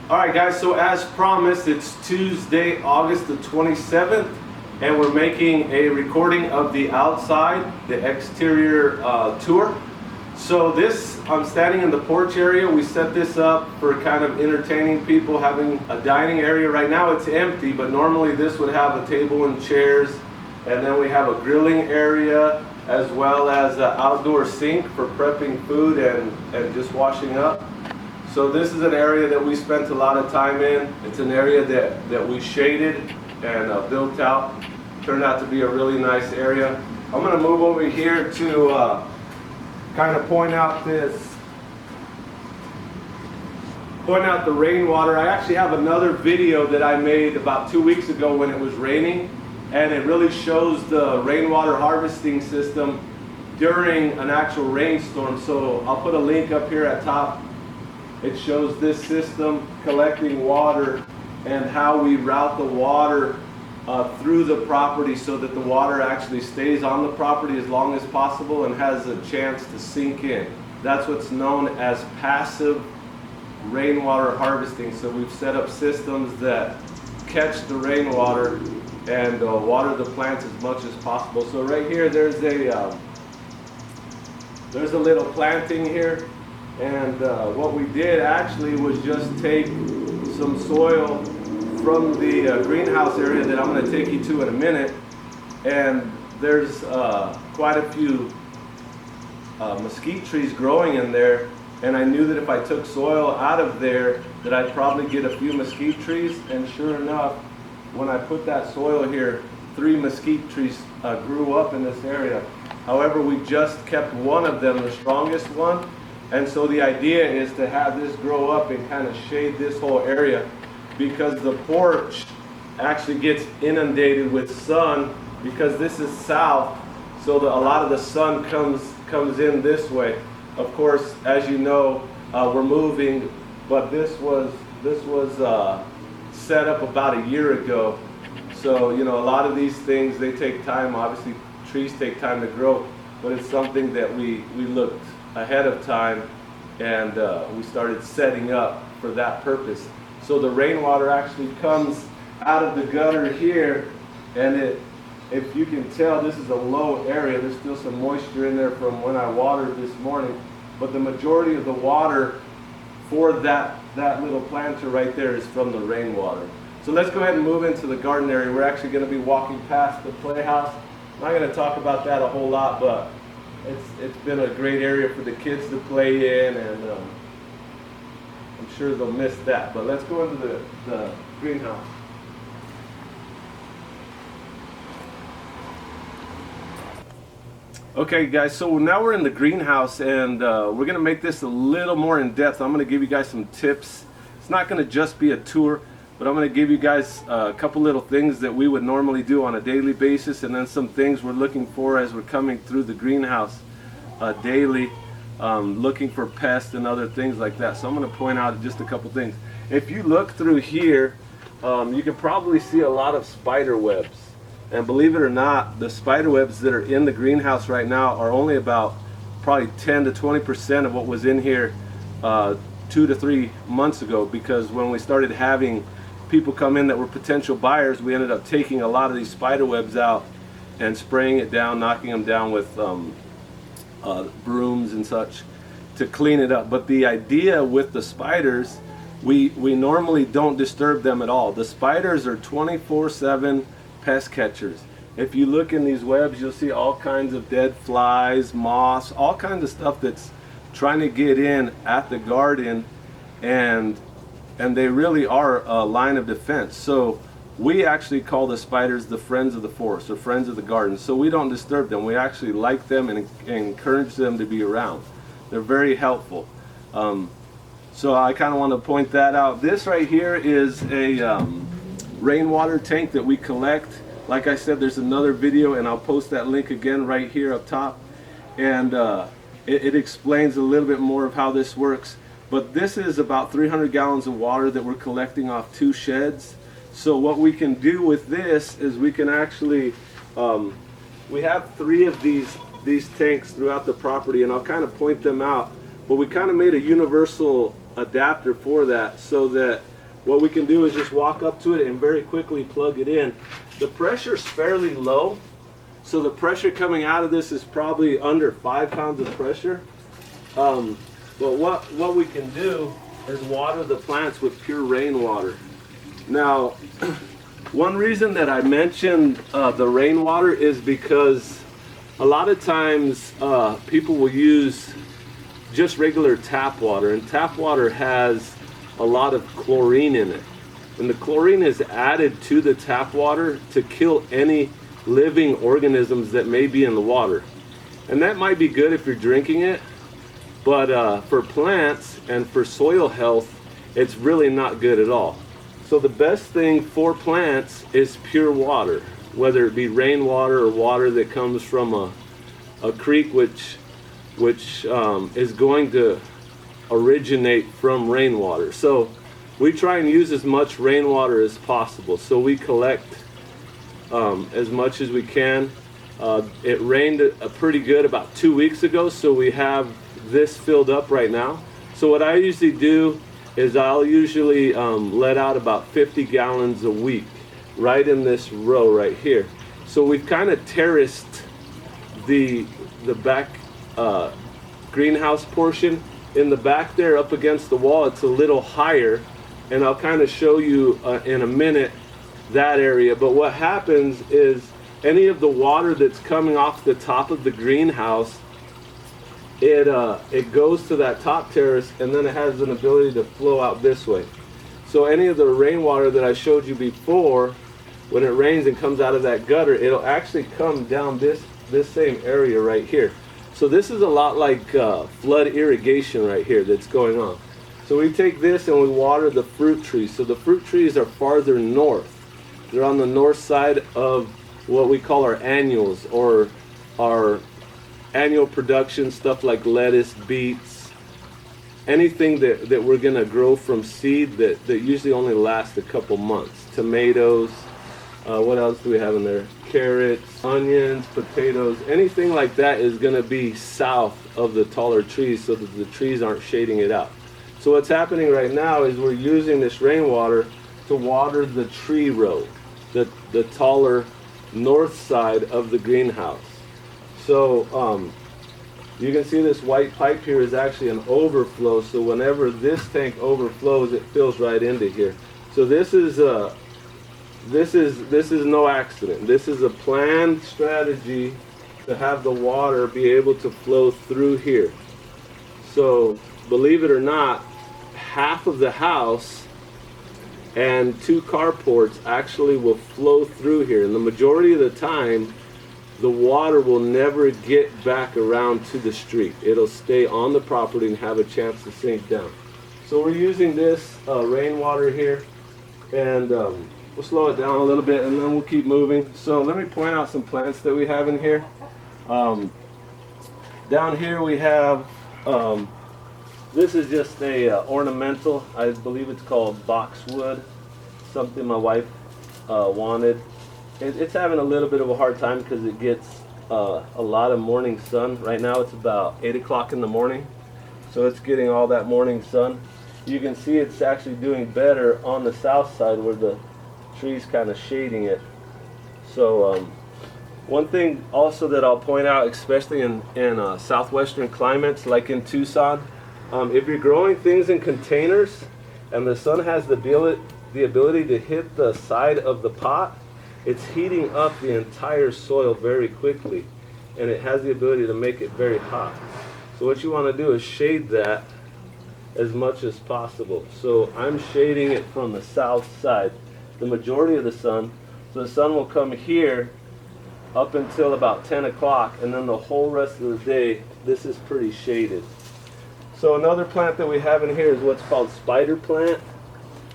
Alright guys, so as promised, it's Tuesday, August the 27th, and we're making a recording of the outside, the exterior tour. So I'm standing in the porch area. We set this up for kind of entertaining people, having a dining area. Right now it's empty, but normally this would have a table and chairs, and then we have a grilling area as well as an outdoor sink for prepping food and just washing up. So this is an area that we spent a lot of time in. It's an area that we shaded and built out. Turned out to be a really nice area. I'm going to move over here to kind of point out the rainwater. I actually have another video that I made about 2 weeks ago when it was raining, and it really shows the rainwater harvesting system during an actual rainstorm. So I'll put a link up here at top. It shows this system collecting water and how we route the water through the property so that the water actually stays on the property as long as possible and has a chance to sink in. That's what's known as passive rainwater harvesting. So we've set up systems that catch the rainwater and water the plants as much as possible. So right here there's a little planting here. And what we did actually was just take some soil from the greenhouse area that I'm going to take you to in a minute, and there's quite a few mesquite trees growing in there, and I knew that if I took soil out of there that I'd probably get a few mesquite trees, and sure enough, when I put that soil here, 3 mesquite trees grew up in this area. However, we just kept one of them, the strongest one. And so the idea is to have this grow up and kind of shade this whole area, because the porch actually gets inundated with sun because this is south, so a lot of the sun comes in this way. Of course, as you know, we're moving, but this was set up about a year ago. So a lot of these things, they take time. Obviously trees take time to grow, but it's something that we looked ahead of time, and we started setting up for that purpose. So the rainwater actually comes out of the gutter here, and if you can tell, this is a low area. There's still some moisture in there from when I watered this morning, but the majority of the water for that little planter right there is from the rainwater. So let's go ahead and move into the garden area. We're actually going to be walking past the playhouse. I'm not going to talk about that a whole lot, but it's been a great area for the kids to play in, and I'm sure they'll miss that. But let's go into the greenhouse. Okay guys, so now we're in the greenhouse, and we're going to make this a little more in depth. I'm going to give you guys some tips. It's not going to just be a tour, but I'm going to give you guys a couple little things that we would normally do on a daily basis, and then some things we're looking for as we're coming through the greenhouse daily, looking for pests and other things like that. So I'm going to point out just a couple things. If you look through here, you can probably see a lot of spider webs. And believe it or not, the spider webs that are in the greenhouse right now are only about probably 10 to 20% of what was in here 2 to 3 months ago, because when we started having people come in that were potential buyers, we ended up taking a lot of these spider webs out and spraying it down, knocking them down with brooms and such to clean it up. But the idea with the spiders, we normally don't disturb them at all. The spiders are 24/7 pest catchers. If you look in these webs, you'll see all kinds of dead flies, moths, all kinds of stuff that's trying to get in at the garden, and they really are a line of defense. So we actually call the spiders the friends of the forest, or friends of the garden. So we don't disturb them. We actually like them and encourage them to be around. They're very helpful. So I kind of want to point that out. This right here is a rainwater tank that we collect. Like I said, there's another video, and I'll post that link again right here up top. And it explains a little bit more of how this works. But this is about 300 gallons of water that we're collecting off 2 sheds. So what we can do with this is we can actually, we have 3 of these tanks throughout the property, and I'll kind of point them out. But we kind of made a universal adapter for that, so that what we can do is just walk up to it and very quickly plug it in. The pressure is fairly low, so the pressure coming out of this is probably under 5 pounds of pressure. But what we can do is water the plants with pure rainwater. Now, one reason that I mentioned the rainwater is because a lot of times people will use just regular tap water, and tap water has a lot of chlorine in it. And the chlorine is added to the tap water to kill any living organisms that may be in the water. And that might be good if you're drinking it, but for plants and for soil health, it's really not good at all. So the best thing for plants is pure water, whether it be rainwater or water that comes from a creek, which is going to originate from rainwater. So we try and use as much rainwater as possible. So we collect as much as we can. It rained pretty good about 2 weeks ago, so we have this filled up right now. So what I usually do is I'll usually let out about 50 gallons a week right in this row right here. So we've kind of terraced the back greenhouse portion. In the back there up against the wall, it's a little higher, and I'll kind of show you in a minute that area. But what happens is any of the water that's coming off the top of the greenhouse, it goes to that top terrace, and then it has an ability to flow out this way. So any of the rainwater that I showed you before, when it rains and comes out of that gutter, it'll actually come down this same area right here. So this is a lot like flood irrigation right here that's going on. So we take this and we water the fruit trees. So the fruit trees are farther north. They're on the north side of what we call our annuals, or our annual production, stuff like lettuce, beets, anything that we're gonna grow from seed that usually only lasts a couple months. Tomatoes, what else do we have in there? Carrots, onions, potatoes, anything like that is gonna be south of the taller trees so that the trees aren't shading it out. So what's happening right now is we're using this rainwater to water the tree row, the taller north side of the greenhouse. So you can see this white pipe here is actually an overflow, so whenever this tank overflows, it fills right into here. So this is no accident. This is a planned strategy to have the water be able to flow through here. So believe it or not, half of the house and 2 carports actually will flow through here, and the majority of the time the water will never get back around to the street. It'll stay on the property and have a chance to sink down. So we're using this rainwater here, and we'll slow it down a little bit and then we'll keep moving. So let me point out some plants that we have in here. Down here we have, this is just a ornamental, I believe it's called boxwood, something my wife wanted. It's having a little bit of a hard time because it gets a lot of morning sun. Right now it's about 8 o'clock in the morning, so it's getting all that morning sun. You can see it's actually doing better on the south side where the trees kind of shading it. So one thing also that I'll point out, especially in southwestern climates like in Tucson, if you're growing things in containers and the sun has the ability to hit the side of the pot, it's heating up the entire soil very quickly, and it has the ability to make it very hot. So what you want to do is shade that as much as possible. So I'm shading it from the south side, the majority of the sun. So the sun will come here up until about 10 o'clock, and then the whole rest of the day this is pretty shaded. So another plant that we have in here is what's called spider plant,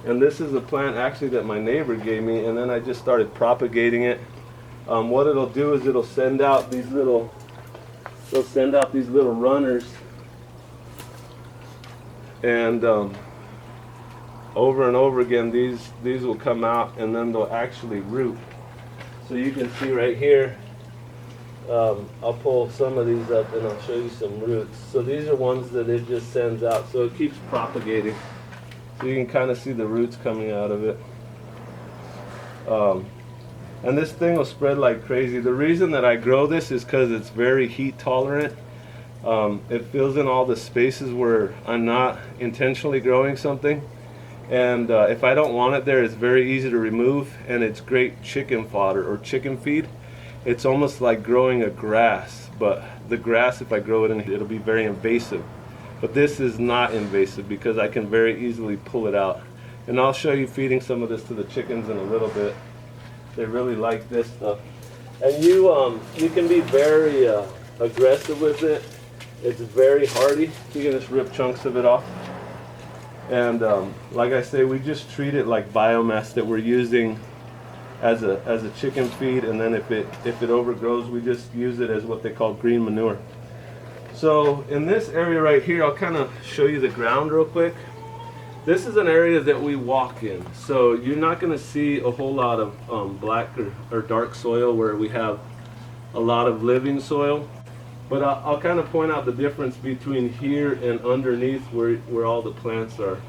and this is a plant actually that my neighbor gave me, and then I just started propagating it. What it'll do is it'll send out these little runners, and over and over again these will come out, and then they'll actually root. So you can see right here, I'll pull some of these up and I'll show you some roots. So these are ones that it just sends out, so it keeps propagating. So you can kind of see the roots coming out of it. And this thing will spread like crazy. The reason that I grow this is because it's very heat tolerant. It fills in all the spaces where I'm not intentionally growing something. And if I don't want it there, it's very easy to remove, and it's great chicken fodder or chicken feed. It's almost like growing a grass, but the grass, if I grow it in here, it'll be very invasive. But this is not invasive because I can very easily pull it out. And I'll show you feeding some of this to the chickens in a little bit. They really like this stuff. And you can be very aggressive with it. It's very hardy. You can just rip chunks of it off. And like I say, we just treat it like biomass that we're using as a chicken feed, and then if it overgrows, we just use it as what they call green manure. So in this area right here, I'll kind of show you the ground real quick. This is an area that we walk in, so you're not going to see a whole lot of black or dark soil where we have a lot of living soil. But I'll kind of point out the difference between here and underneath where all the plants are.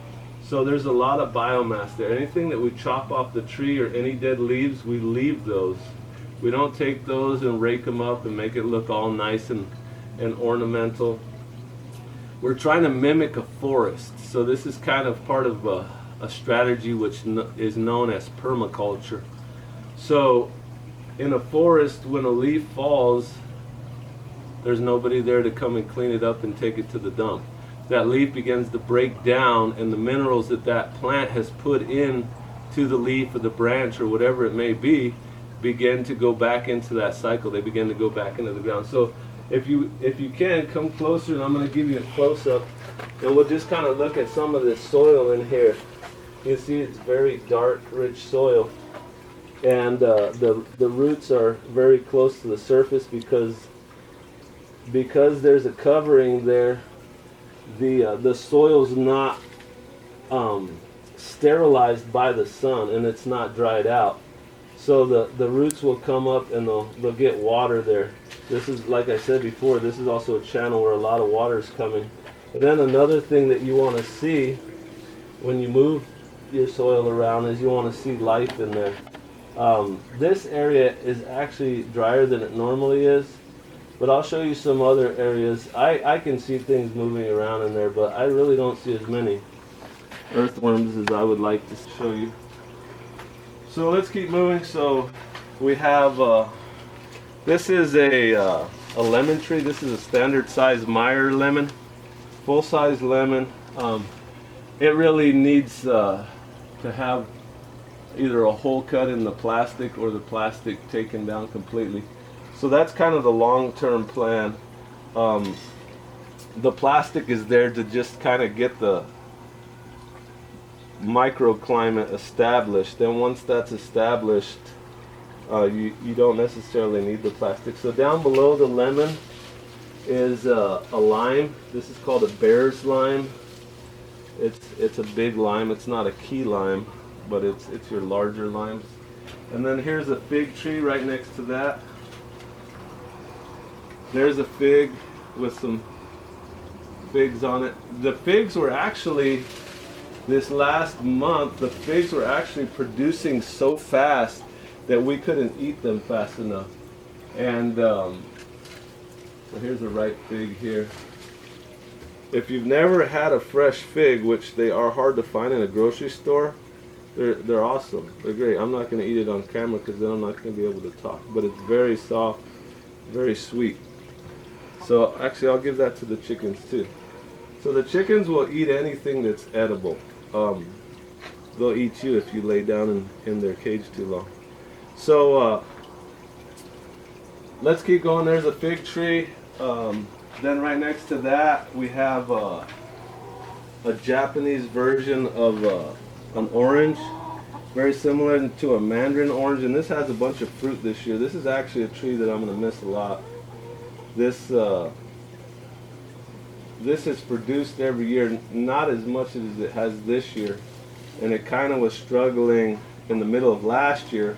So there's a lot of biomass there. Anything that we chop off the tree or any dead leaves, we leave those. We don't take those and rake them up and make it look all nice and ornamental. We're trying to mimic a forest. So this is kind of part of a strategy which is known as permaculture. So in a forest, when a leaf falls, there's nobody there to come and clean it up and take it to the dump. That leaf begins to break down, and the minerals that that plant has put in to the leaf or the branch or whatever it may be begin to go back into that cycle. They begin to go back into the ground. So if you can, come closer, and I'm going to give you a close-up, and we'll just kind of look at some of this soil in here. You see it's very dark, rich soil, and the roots are very close to the surface because there's a covering there. The soil's not sterilized by the sun, and it's not dried out. So the roots will come up and they'll get water there. This is, like I said before, this is also a channel where a lot of water is coming. And then another thing that you want to see when you move your soil around is you want to see life in there. This area is actually drier than it normally is. But I'll show you some other areas. I can see things moving around in there, but I really don't see as many earthworms as I would like to show you. So let's keep moving. So we have, this is a lemon tree. This is a standard size Meyer lemon, full size lemon. It really needs to have either a hole cut in the plastic or the plastic taken down completely. So that's kind of the long-term plan. The plastic is there to just kind of get the microclimate established. Then once that's established, you don't necessarily need the plastic. So down below the lemon is a lime. This is called a bear's lime. It's a big lime. It's not a key lime, but it's your larger limes. And then here's a fig tree right next to that. There's a fig with some figs on it. The figs were actually, this last month, the figs were actually producing so fast that we couldn't eat them fast enough. And so here's a ripe fig here. If you've never had a fresh fig, which they are hard to find in a grocery store, they're awesome. They're great. I'm not going to eat it on camera because then I'm not going to be able to talk. But it's very soft, very sweet. So actually I'll give that to the chickens too. So the chickens will eat anything that's edible. They'll eat you if you lay down in their cage too long. So let's keep going. There's a fig tree. Then right next to that we have a Japanese version of an orange, very similar to a mandarin orange, and this has a bunch of fruit this year. This is actually a tree that I'm going to miss a lot. This is produced every year, not as much as it has this year, and it kind of was struggling in the middle of last year,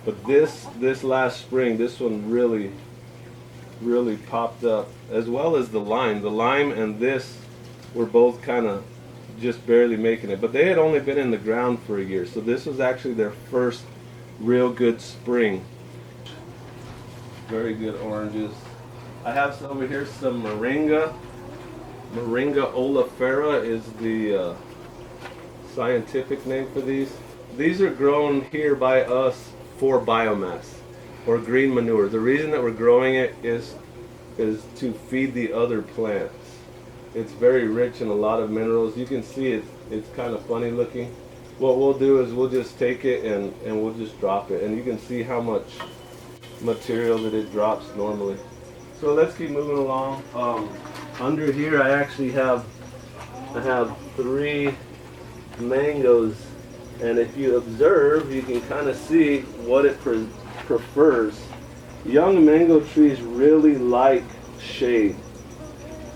but this last spring, this one really popped up, as well as the lime. The lime and this were both kind of just barely making it. But they had only been in the ground for a year, so this was actually their first real good spring. Very good oranges. I have over here some moringa. Moringa oleifera is the scientific name for these. These are grown here by us for biomass or green manure. The reason that we're growing it is to feed the other plants. It's very rich in a lot of minerals. You can see it's kind of funny looking. What we'll do is we'll just take it and we'll just drop it, and you can see how much material that it drops normally. So let's keep moving along. Under here I actually have 3 mangoes, and if you observe you can kind of see what it prefers. Young mango trees really like shade.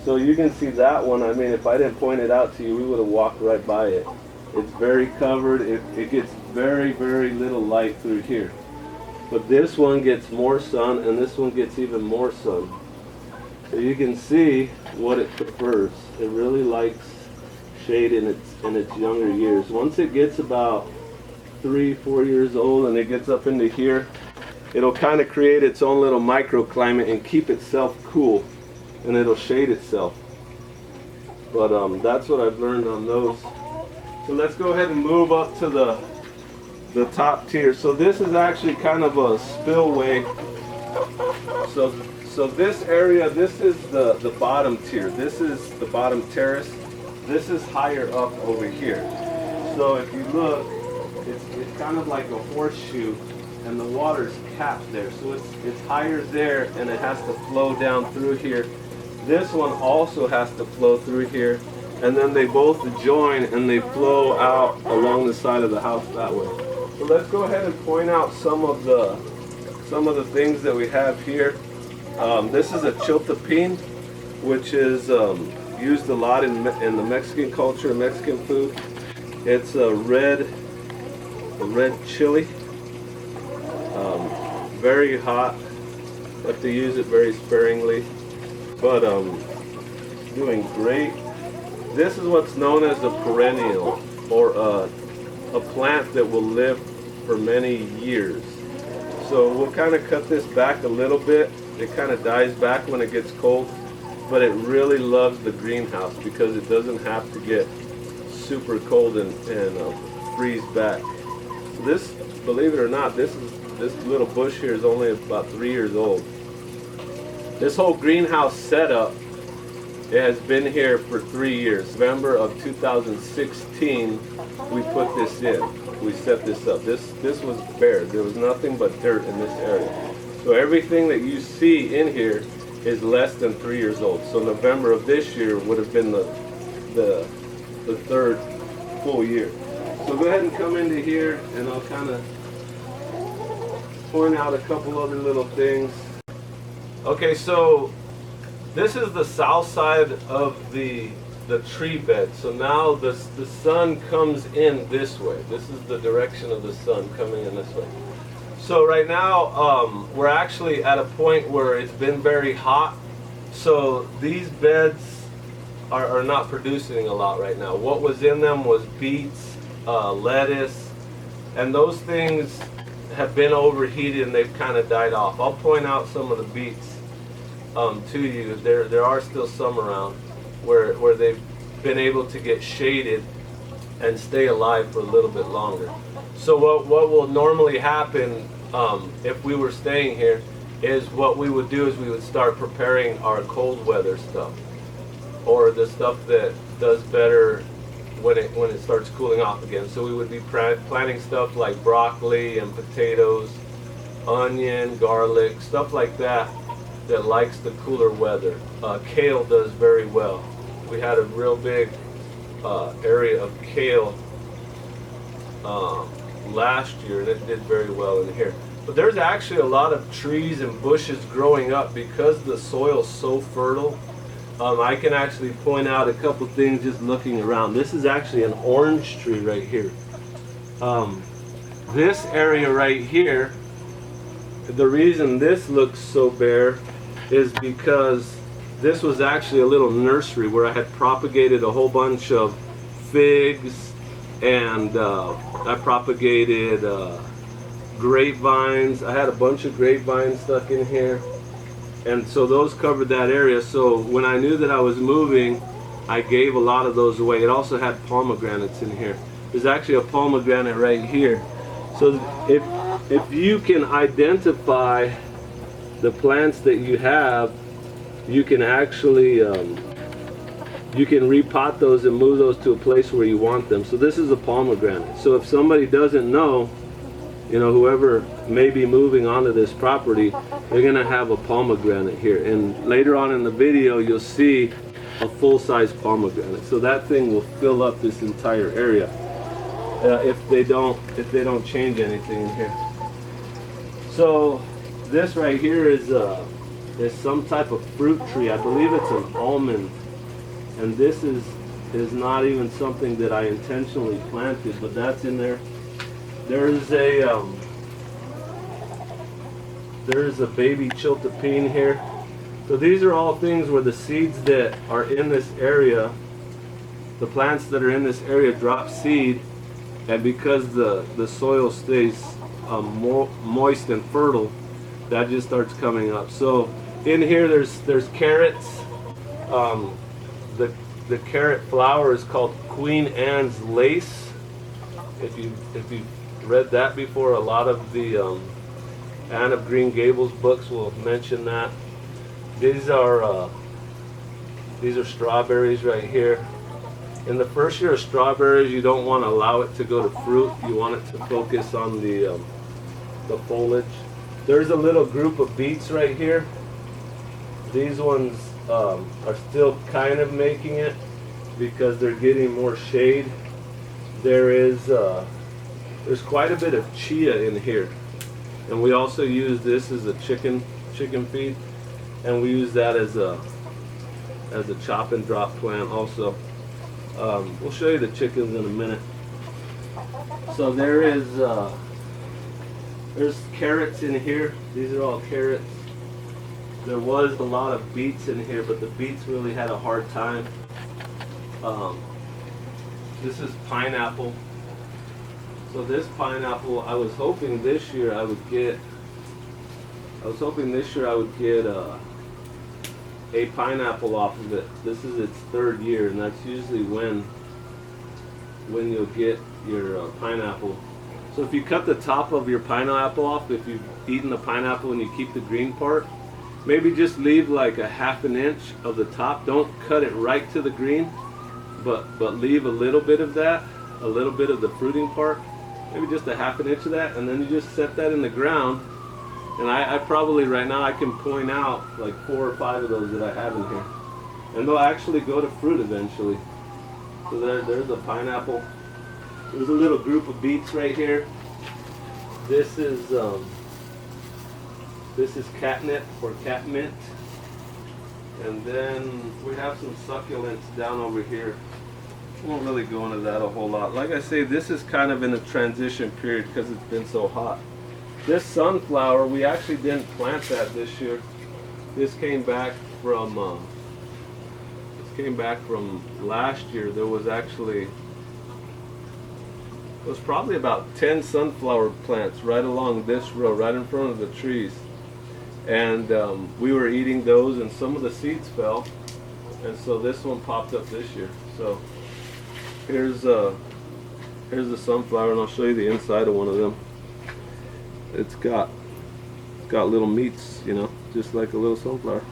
So you can see that one. I mean, if I didn't point it out to you, we would have walked right by it. It's very covered. It gets very, very little light through here. But this one gets more sun, and this one gets even more sun. So you can see what it prefers. It really likes shade in its younger years. Once it gets about 3-4 years old and it gets up into here, it'll kind of create its own little microclimate and keep itself cool, and it'll shade itself. But that's what I've learned on those. So let's go ahead and move up to the top tier. So this is actually kind of a spillway. So this area, this is the bottom tier. This is the bottom terrace. This is higher up over here. So if you look, it's kind of like a horseshoe, and the water's capped there. So it's higher there, and it has to flow down through here. This one also has to flow through here, and then they both join and they flow out along the side of the house that way. So let's go ahead and point out some of the things that we have here. This is a chiltepin, which is used a lot in the Mexican culture, Mexican food. It's a red chili. Very hot. You have to use it very sparingly, but doing great. This is what's known as a perennial, or a plant that will live for many years. So we'll kind of cut this back a little bit. It kind of dies back when it gets cold, but it really loves the greenhouse because it doesn't have to get super cold and freeze back. This, believe it or not, this little bush here is only about 3 years old. This whole greenhouse setup, it has been here for 3 years. November of 2016, we put this in. We set this up. This was bare. There was nothing but dirt in this area. So everything that you see in here is less than 3 years old. So November of this year would have been the 3rd full year. So go ahead and come into here, and I'll kind of point out a couple other little things. Okay, so this is the south side of the tree bed. So now the sun comes in this way. This is the direction of the sun coming in this way. So right now we're actually at a point where it's been very hot. So these beds are not producing a lot right now. What was in them was beets, lettuce, and those things have been overheated and they've kind of died off. I'll point out some of the beets to you. There are still some around where they've been able to get shaded and stay alive for a little bit longer. So what will normally happen if we were staying here is what we would do is we would start preparing our cold weather stuff, or the stuff that does better when it starts cooling off again. So we would be planting stuff like broccoli and potatoes, onion, garlic, stuff like that likes the cooler weather. Kale does very well. We had a real big area of kale last year, and it did very well in here. But there's actually a lot of trees and bushes growing up because the soil's so fertile. I can actually point out a couple things just looking around. This is actually an orange tree right here. This area right here, the reason this looks so bare is because this was actually a little nursery where I had propagated a whole bunch of figs, and I propagated grapevines. I had a bunch of grapevines stuck in here, and so those covered that area. So when I knew that I was moving, I gave a lot of those away. It also had pomegranates in here. There's actually a pomegranate right here. So if you can identify the plants that you have, you can actually you can repot those and move those to a place where you want them. So this is a pomegranate. So if somebody doesn't know, you know, whoever may be moving onto this property, they're gonna have a pomegranate here. And later on in the video, you'll see a full-size pomegranate. So that thing will fill up this entire area if they don't change anything in here. So this right here is some type of fruit tree. I believe it's an almond. And this is not even something that I intentionally planted, but that's in there. There's a baby chiltepine here. So these are all things where the seeds that are in this area, the plants that are in this area drop seed, and because the soil stays moist and fertile, that just starts coming up. So in here there's carrots. The carrot flower is called Queen Anne's lace. If you read that before, a lot of the Anne of Green Gables books will mention that. These are strawberries right here. In the first year of strawberries, you don't want to allow it to go to fruit. You want it to focus on the foliage. There's a little group of beets right here. These ones are still kind of making it because they're getting more shade. There's quite a bit of chia in here, and we also use this as a chicken feed, and we use that as a chop and drop plant also. We'll show you the chickens in a minute. So there's carrots in here. These are all carrots. There was a lot of beets in here, but the beets really had a hard time. This is pineapple. So this pineapple, I was hoping this year I would get a pineapple off of it. This is its third year, and that's usually when you'll get your pineapple. So if you cut the top of your pineapple off, if you've eaten the pineapple and you keep the green part, maybe just leave like a ½ inch of the top. Don't cut it right to the green, but leave a little bit of that, a little bit of the fruiting part, maybe just a ½ inch of that, and then you just set that in the ground. And I probably right now I can point out like 4 or 5 of those that I have in here, and they'll actually go to fruit eventually. So there's a pineapple. There's a little group of beets right here. This is catnip or catmint. And then we have some succulents down over here. I won't really go into that a whole lot. Like I say, this is kind of in a transition period because it's been so hot. This sunflower, we actually didn't plant that this year. This came back from last year. There was probably about 10 sunflower plants right along this row, right in front of the trees. And we were eating those, and some of the seeds fell, and so this one popped up this year. So here's the sunflower, and I'll show you the inside of one of them. It's got little meats, you know, just like a little sunflower.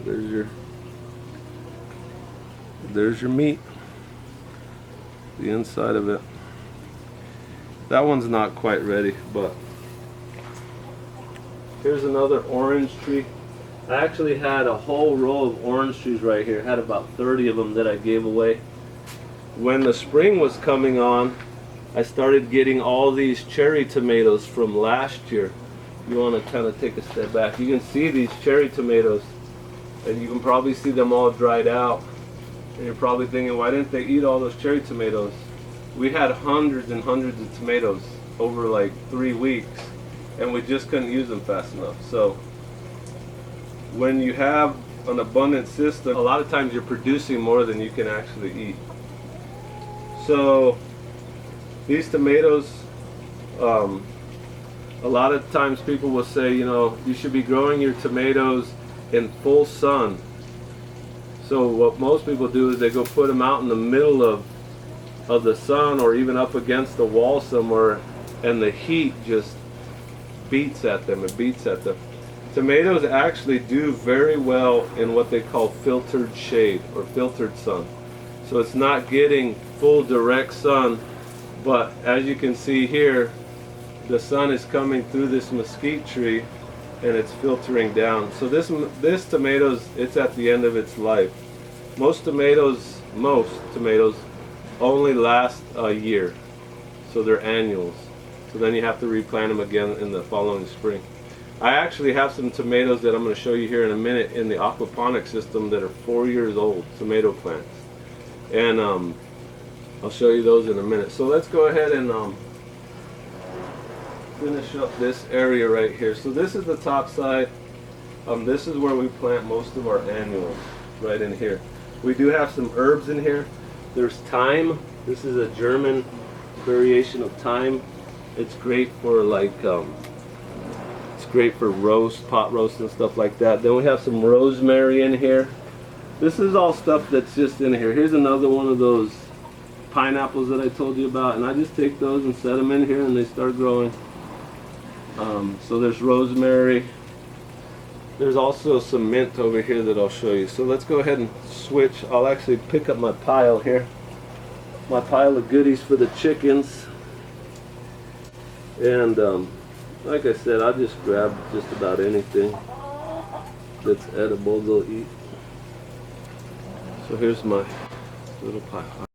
There's your meat, the inside of it. That one's not quite ready, but here's another orange tree. I actually had a whole row of orange trees right here. I had about 30 of them that I gave away. When the spring was coming on, I started getting all these cherry tomatoes from last year. You want to kind of take a step back. You can see these cherry tomatoes, and you can probably see them all dried out. And you're probably thinking, why didn't they eat all those cherry tomatoes? We had hundreds and hundreds of tomatoes over like 3 weeks, and we just couldn't use them fast enough. So when you have an abundant system, a lot of times you're producing more than you can actually eat. So these tomatoes, a lot of times people will say, you know, you should be growing your tomatoes in full sun. So what most people do is they go put them out in the middle of the sun, or even up against the wall somewhere, and the heat just beats at them. It beats at them. Tomatoes actually do very well in what they call filtered shade or filtered sun. So it's not getting full direct sun, but as you can see here, the sun is coming through this mesquite tree and it's filtering down. So this tomatoes, it's at the end of its life. Most tomatoes only last a year, so they're annuals. So then you have to replant them again in the following spring. I actually have some tomatoes that I'm going to show you here in a minute in the aquaponic system that are 4 years old, tomato plants. And I'll show you those in a minute. So let's go ahead and finish up this area right here. So this is the top side. This is where we plant most of our annuals, right in here. We do have some herbs in here. There's thyme. This is a German variation of thyme. It's great for like it's great for roast, pot roast and stuff like that. Then we have some rosemary in here. This is all stuff that's just in here. Here's another one of those pineapples that I told you about, and I just take those and set them in here and they start growing. So there's rosemary. There's also some mint over here that I'll show you. So let's go ahead and switch. I'll actually pick up my pile here. My pile of goodies for the chickens. And like I said, I just grab just about anything that's edible they'll eat. So here's my little pile.